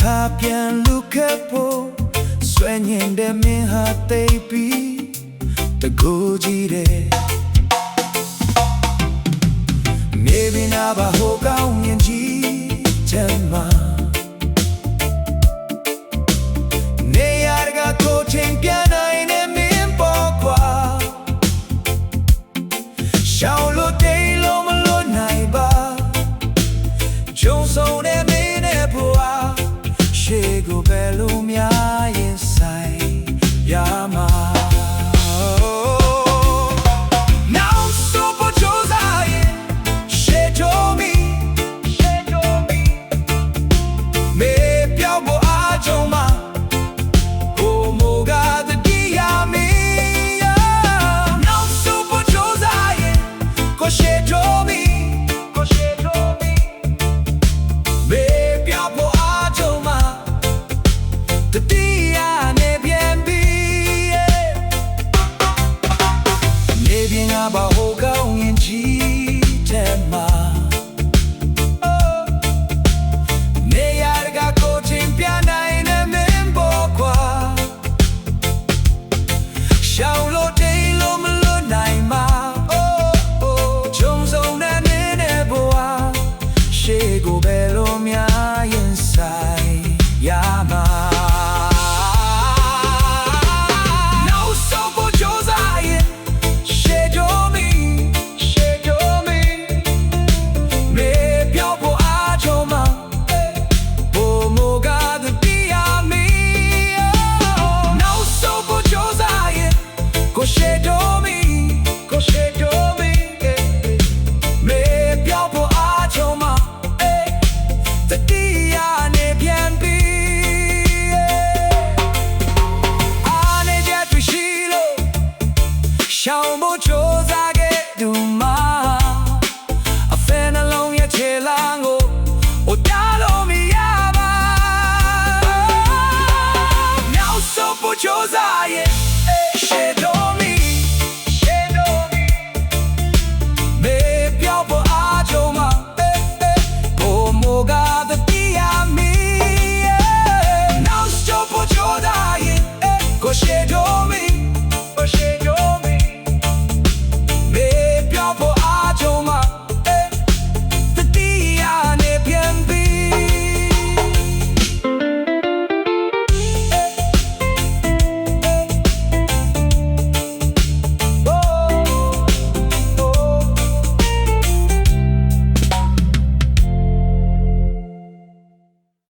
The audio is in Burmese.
ခါပြန်လူခဲ့ဖို့ဆွဲငင်တဲ့မင်းဟာသိပြီးတကူကြီးတဲ့နေပြီနာပါဟိုကောင်းမြင်ကြီးချက်မှာနေရကကိုချင်းပြန်နိုင်တဲ့မင်းပေါ်ကွာရှောင်းလို့တိတ်လို့မလို့နိုင်ပါဂျုံဆုံးတဲ့မင်းနဲ့ဘွာရှေ့ကိုပဲလို့များရင်ဆိုင်ရမှာ把后高年纪的嘛，你呀的个过程变难的明白qua，小路地路没路难嘛，从从那年的不啊，谁个白路面人塞呀嘛。想不出咋个读嘛，烦恼拢也切让我打落米呀吧，秒手不就咋也。